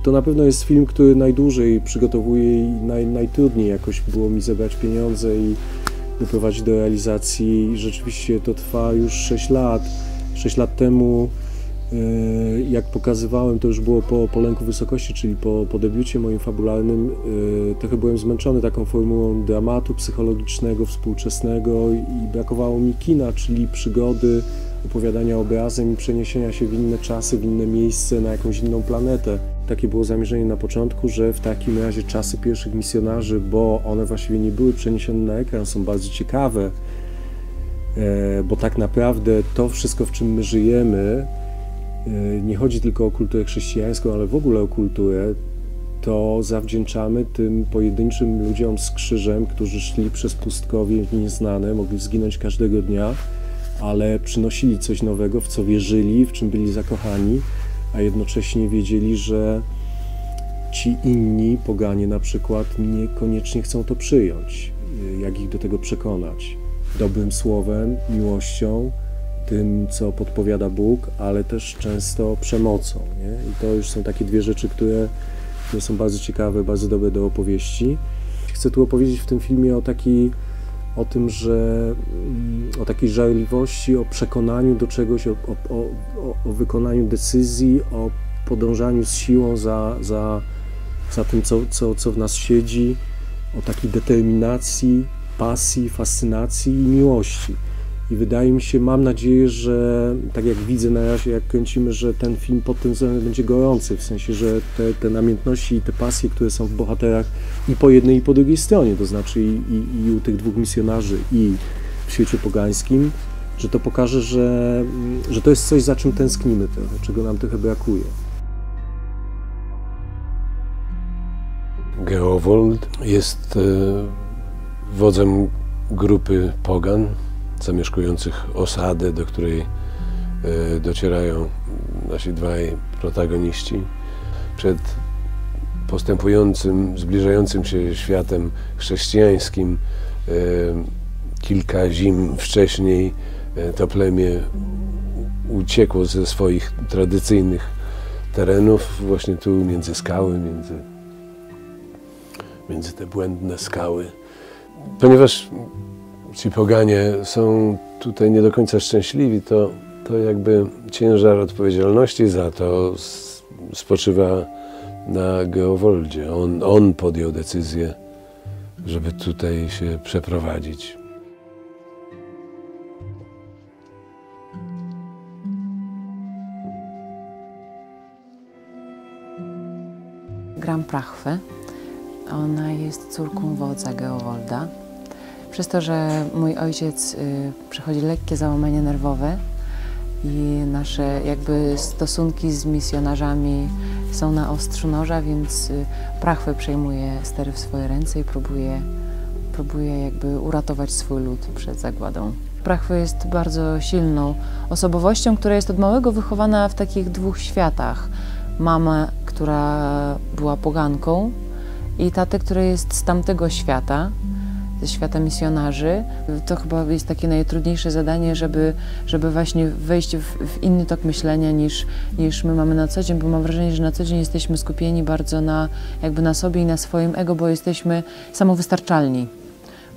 To na pewno jest film, który najdłużej przygotowuję i najtrudniej jakoś było mi zebrać pieniądze i doprowadzić do realizacji. Rzeczywiście to trwa już 6 lat. 6 lat temu, jak pokazywałem, to już było po Lęku Wysokości, czyli po debiucie moim fabularnym. Trochę byłem zmęczony taką formułą dramatu psychologicznego, współczesnego i brakowało mi kina, czyli przygody, opowiadania obrazem i przeniesienia się w inne czasy, w inne miejsce, na jakąś inną planetę. Takie było zamierzenie na początku, że w takim razie czasy pierwszych misjonarzy, bo one właściwie nie były przeniesione na ekran, są bardzo ciekawe, bo tak naprawdę to wszystko, w czym my żyjemy, nie chodzi tylko o kulturę chrześcijańską, ale w ogóle o kulturę, to zawdzięczamy tym pojedynczym ludziom z krzyżem, którzy szli przez pustkowie nieznane, mogli zginąć każdego dnia, ale przynosili coś nowego, w co wierzyli, w czym byli zakochani, a jednocześnie wiedzieli, że ci inni, poganie na przykład, niekoniecznie chcą to przyjąć. Jak ich do tego przekonać? Dobrym słowem, miłością, tym, co podpowiada Bóg, ale też często przemocą. Nie? I to już są takie dwie rzeczy, które są bardzo ciekawe, bardzo dobre do opowieści. Chcę tu opowiedzieć w tym filmie o tym, że o takiej żarliwości, o przekonaniu do czegoś, o wykonaniu decyzji, o podążaniu z siłą za tym, co w nas siedzi, o takiej determinacji, pasji, fascynacji i miłości. I wydaje mi się, mam nadzieję, że tak jak widzę na razie, jak kręcimy, że ten film pod tym względem będzie gorący, w sensie, że te namiętności i te pasje, które są w bohaterach i po jednej i po drugiej stronie, to znaczy i u tych dwóch misjonarzy i w świecie pogańskim, że to pokaże, że to jest coś, za czym tęsknimy trochę, czego nam trochę brakuje. Geowold jest wodzem grupy pogan zamieszkujących osadę, do której docierają nasi dwaj protagoniści. Przed postępującym, zbliżającym się światem chrześcijańskim kilka zim wcześniej to plemię uciekło ze swoich tradycyjnych terenów właśnie tu między skały, między te błędne skały. Ponieważ ci poganie są tutaj nie do końca szczęśliwi, to jakby ciężar odpowiedzialności za to spoczywa na Geowoldzie. On podjął decyzję, żeby tutaj się przeprowadzić. Gram Prachwę. Ona jest córką wodza Geowolda. Przez to, że mój ojciec przechodzi lekkie załamanie nerwowe i nasze jakby stosunki z misjonarzami są na ostrzu noża, więc Prachwę przejmuje stery w swoje ręce i próbuje jakby uratować swój lud przed zagładą. Prachwę jest bardzo silną osobowością, która jest od małego wychowana w takich dwóch światach. Mama, która była poganką, i tatę, który jest z tamtego świata, ze świata misjonarzy. To chyba jest takie najtrudniejsze zadanie, żeby właśnie wejść w inny tok myślenia niż my mamy na co dzień, bo mam wrażenie, że na co dzień jesteśmy skupieni bardzo jakby na sobie i na swoim ego, bo jesteśmy samowystarczalni.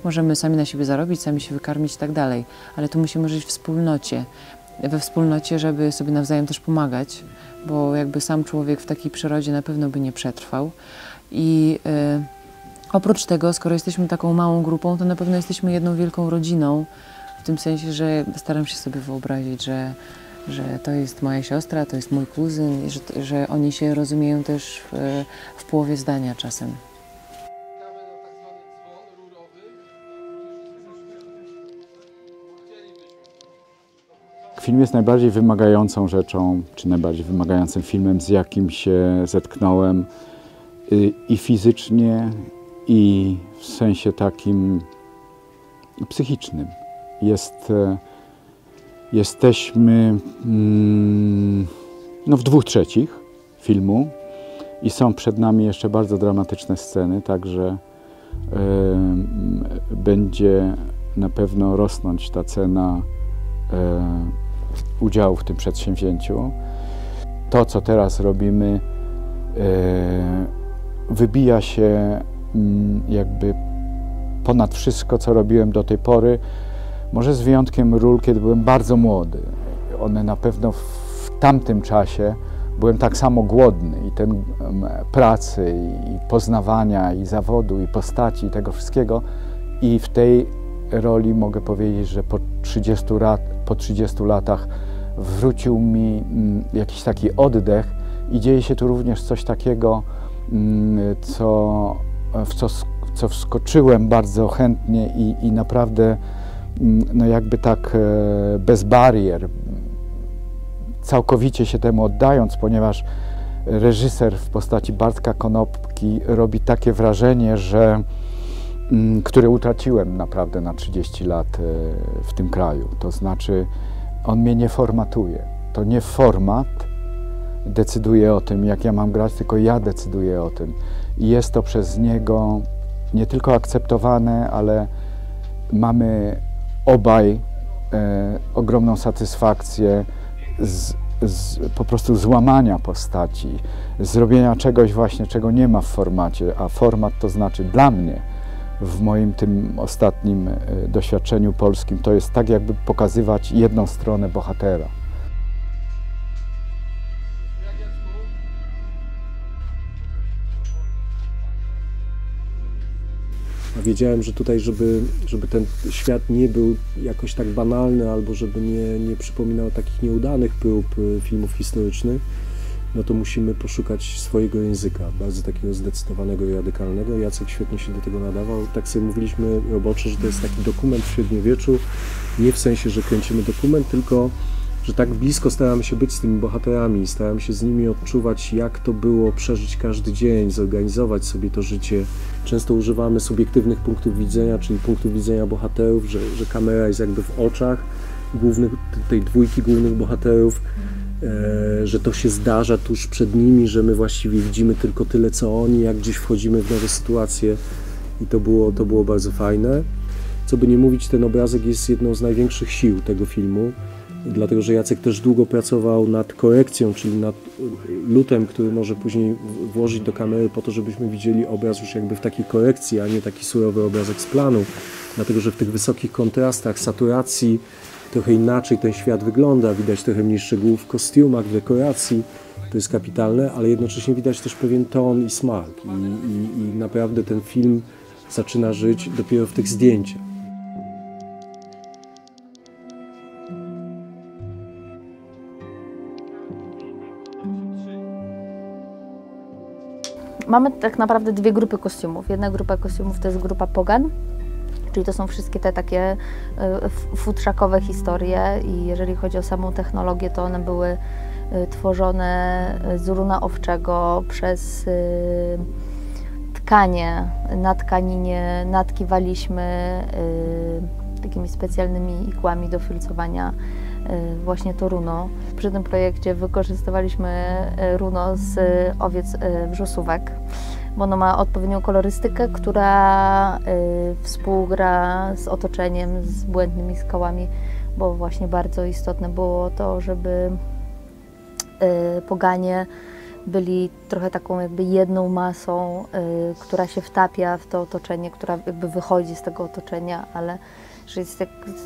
Możemy sami na siebie zarobić, sami się wykarmić i tak dalej, ale tu musimy żyć w wspólnocie. We wspólnocie, żeby sobie nawzajem też pomagać, bo jakby sam człowiek w takiej przyrodzie na pewno by nie przetrwał. I oprócz tego, skoro jesteśmy taką małą grupą, to na pewno jesteśmy jedną wielką rodziną, w tym sensie, że staram się sobie wyobrazić, że to jest moja siostra, to jest mój kuzyn, że oni się rozumieją też w połowie zdania czasem. Film jest najbardziej wymagającą rzeczą, czy najbardziej wymagającym filmem, z jakim się zetknąłem i fizycznie, i w sensie takim psychicznym. Jesteśmy no, w 2/3 filmu i są przed nami jeszcze bardzo dramatyczne sceny, także będzie na pewno rosnąć ta cena udziału w tym przedsięwzięciu. To, co teraz robimy, wybija się jakby ponad wszystko, co robiłem do tej pory, może z wyjątkiem ról, kiedy byłem bardzo młody. One na pewno w tamtym czasie byłem tak samo głodny i ten pracy, i poznawania, i zawodu, i postaci, i tego wszystkiego. I w tej roli mogę powiedzieć, że po 30 latach wrócił mi jakiś taki oddech i dzieje się tu również coś takiego, w co wskoczyłem bardzo chętnie i naprawdę no jakby tak bez barier, całkowicie się temu oddając, ponieważ reżyser w postaci Bartka Konopki robi takie wrażenie, które utraciłem naprawdę na 30 lat w tym kraju. To znaczy, on mnie nie formatuje. To nie format decyduje o tym, jak ja mam grać, tylko ja decyduję o tym. I jest to przez niego nie tylko akceptowane, ale mamy obaj ogromną satysfakcję po prostu złamania postaci, zrobienia czegoś właśnie, czego nie ma w formacie, a format to znaczy dla mnie, w moim tym ostatnim doświadczeniu polskim, to jest tak, jakby pokazywać jedną stronę bohatera. A wiedziałem, że tutaj, żeby ten świat nie był jakoś tak banalny, albo żeby nie przypominał takich nieudanych prób filmów historycznych, no to musimy poszukać swojego języka, bardzo takiego zdecydowanego i radykalnego. Jacek świetnie się do tego nadawał. Tak sobie mówiliśmy roboczo, że to jest taki dokument w średniowieczu, nie w sensie, że kręcimy dokument, tylko że tak blisko staramy się być z tymi bohaterami, staramy się z nimi odczuwać, jak to było przeżyć każdy dzień, zorganizować sobie to życie. Często używamy subiektywnych punktów widzenia, czyli punktów widzenia bohaterów, że kamera jest jakby w oczach tej dwójki głównych bohaterów, że to się zdarza tuż przed nimi, że my właściwie widzimy tylko tyle, co oni, jak gdzieś wchodzimy w nowe sytuacje i to było bardzo fajne. Co by nie mówić, ten obrazek jest jedną z największych sił tego filmu, dlatego że Jacek też długo pracował nad korekcją, czyli nad lutem, który może później włożyć do kamery po to, żebyśmy widzieli obraz już jakby w takiej korekcji, a nie taki surowy obrazek z planu, dlatego że w tych wysokich kontrastach, saturacji trochę inaczej ten świat wygląda, widać trochę mniej szczegółów w kostiumach, w dekoracji, to jest kapitalne, ale jednocześnie widać też pewien ton i smak i naprawdę ten film zaczyna żyć dopiero w tych zdjęciach. Mamy tak naprawdę dwie grupy kostiumów. Jedna grupa kostiumów to jest grupa Pogan, czyli to są wszystkie te takie futrzakowe historie i jeżeli chodzi o samą technologię, to one były tworzone z runa owczego przez tkanie. Na tkaninie natkiwaliśmy takimi specjalnymi igłami do filcowania właśnie to runo. Przy tym projekcie wykorzystywaliśmy runo z owiec wrzosówek, bo ono ma odpowiednią kolorystykę, która współgra z otoczeniem, z błędnymi skałami, bo właśnie bardzo istotne było to, żeby Poganie byli trochę taką jakby jedną masą, która się wtapia w to otoczenie, która jakby wychodzi z tego otoczenia, ale że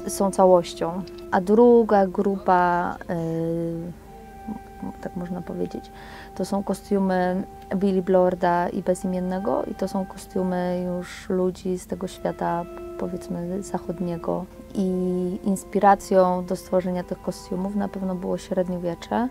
są całością. A druga grupa, tak można powiedzieć, to są kostiumy Billy Blorda i Bezimiennego i to są kostiumy już ludzi z tego świata, powiedzmy, zachodniego. I inspiracją do stworzenia tych kostiumów na pewno było średniowiecze.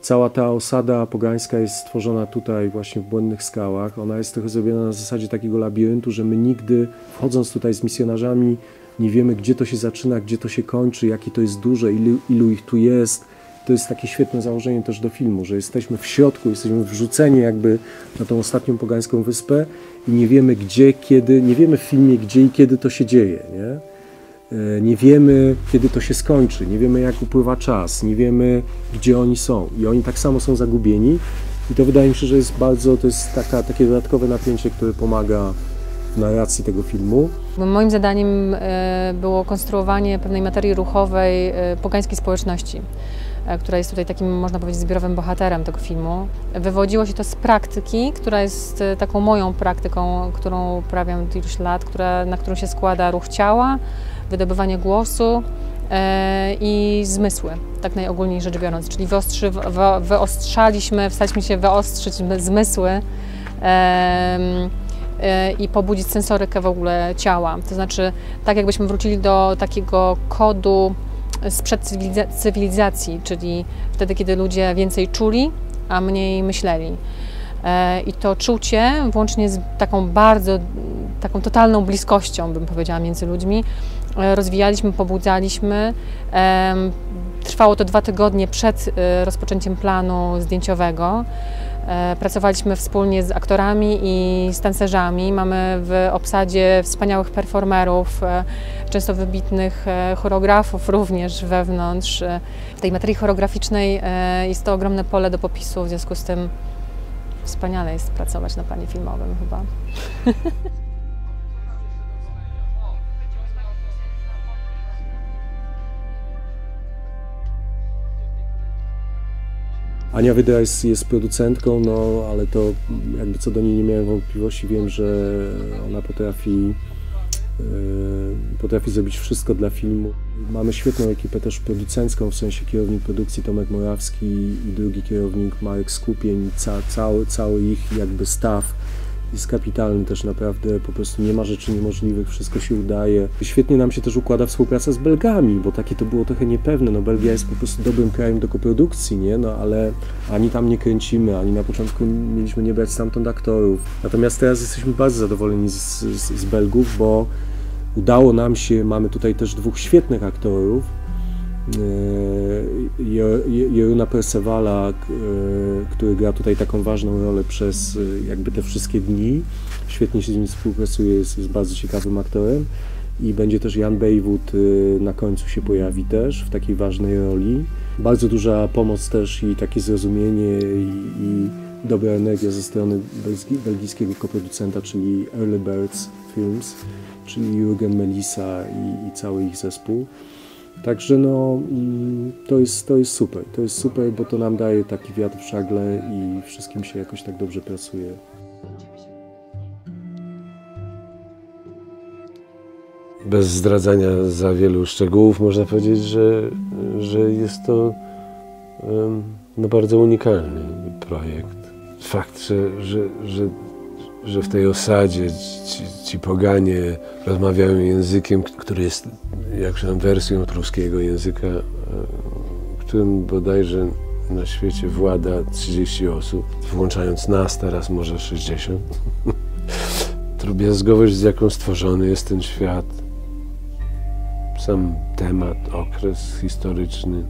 Cała ta osada pogańska jest stworzona tutaj właśnie w Błędnych Skałach. Ona jest trochę zrobiona na zasadzie takiego labiryntu, że my nigdy, wchodząc tutaj z misjonarzami, nie wiemy, gdzie to się zaczyna, gdzie to się kończy, jakie to jest duże, ilu ich tu jest. To jest takie świetne założenie też do filmu, że jesteśmy w środku, jesteśmy wrzuceni jakby na tą ostatnią pogańską wyspę i nie wiemy gdzie, kiedy, nie wiemy w filmie gdzie i kiedy to się dzieje, nie? Nie wiemy, kiedy to się skończy, nie wiemy, jak upływa czas, nie wiemy, gdzie oni są. I oni tak samo są zagubieni. I to wydaje mi się, że jest bardzo, to jest takie dodatkowe napięcie, które pomaga w narracji tego filmu. Moim zadaniem było konstruowanie pewnej materii ruchowej pogańskiej społeczności, która jest tutaj takim, można powiedzieć, zbiorowym bohaterem tego filmu. Wywodziło się to z praktyki, która jest taką moją praktyką, którą uprawiam od iluś lat, na którą się składa ruch ciała, wydobywanie głosu i zmysły, tak najogólniej rzecz biorąc. Czyli staraliśmy się wyostrzyć zmysły i pobudzić sensorykę w ogóle ciała. To znaczy, tak jakbyśmy wrócili do takiego kodu sprzed cywilizacji, czyli wtedy, kiedy ludzie więcej czuli, a mniej myśleli. I to czucie, włącznie z taką totalną bliskością, bym powiedziała, między ludźmi, rozwijaliśmy, pobudzaliśmy. Trwało to 2 tygodnie przed rozpoczęciem planu zdjęciowego. Pracowaliśmy wspólnie z aktorami i z tancerzami. Mamy w obsadzie wspaniałych performerów, często wybitnych choreografów również wewnątrz. W tej materii choreograficznej jest to ogromne pole do popisu, w związku z tym wspaniale jest pracować na planie filmowym chyba. Ania Wydra jest producentką, no ale to jakby co do niej nie miałem wątpliwości. Wiem, że ona potrafi zrobić wszystko dla filmu. Mamy świetną ekipę też producencką, w sensie kierownik produkcji Tomek Morawski i drugi kierownik Marek Skupień. Cały ich jakby staff jest kapitalny też naprawdę, po prostu nie ma rzeczy niemożliwych, wszystko się udaje. Świetnie nam się też układa współpraca z Belgami, bo takie to było trochę niepewne, no Belgia jest po prostu dobrym krajem do koprodukcji, nie? No ale ani tam nie kręcimy, ani na początku mieliśmy nie brać stamtąd aktorów. Natomiast teraz jesteśmy bardzo zadowoleni z Belgów, bo udało nam się, mamy tutaj też 2 świetnych aktorów, Jeroena Percevala, który gra tutaj taką ważną rolę przez jakby te wszystkie dni. Świetnie się z nim współpracuje, jest bardzo ciekawym aktorem. I będzie też Jan Bejwood, na końcu się pojawi też w takiej ważnej roli. Bardzo duża pomoc też i takie zrozumienie i dobra energia ze strony belgijskiego koproducenta, czyli Early Birds Films, czyli Jürgen Melissa i cały ich zespół. Także no, to jest super, bo to nam daje taki wiatr w żagle i wszystkim się jakoś tak dobrze pracuje. Bez zdradzania za wielu szczegółów można powiedzieć, że jest to no, bardzo unikalny projekt. Fakt, że w tej osadzie ci poganie rozmawiają językiem, który jest jakże wersją pruskiego języka, którym bodajże na świecie włada 30 osób, włączając nas teraz może 60. Drobiazgowość, z jaką stworzony jest ten świat, sam temat, okres historyczny,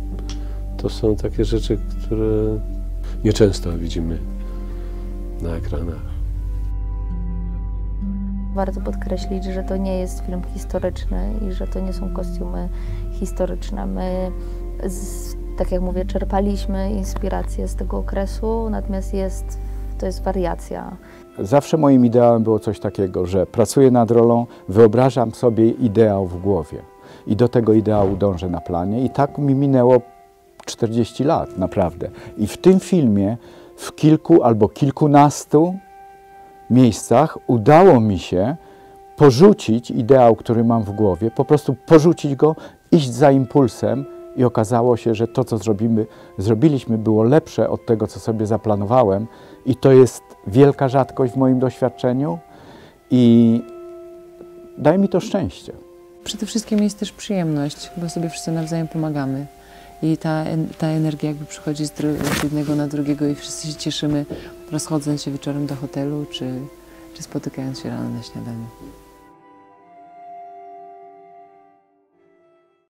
to są takie rzeczy, które nieczęsto widzimy na ekranach. Warto podkreślić, że to nie jest film historyczny i że to nie są kostiumy historyczne. My, tak jak mówię, czerpaliśmy inspirację z tego okresu, natomiast to jest wariacja. Zawsze moim ideałem było coś takiego, że pracuję nad rolą, wyobrażam sobie ideał w głowie i do tego ideału dążę na planie i tak mi minęło 40 lat, naprawdę. I w tym filmie w kilku albo kilkunastu miejscach udało mi się porzucić ideał, który mam w głowie, po prostu porzucić go, iść za impulsem i okazało się, że to, co zrobiliśmy, było lepsze od tego, co sobie zaplanowałem i to jest wielka rzadkość w moim doświadczeniu i daje mi to szczęście. Przede wszystkim jest też przyjemność, bo sobie wszyscy nawzajem pomagamy. I ta energia jakby przychodzi z jednego na drugiego i wszyscy się cieszymy, rozchodząc się wieczorem do hotelu, czy spotykając się rano na śniadaniu.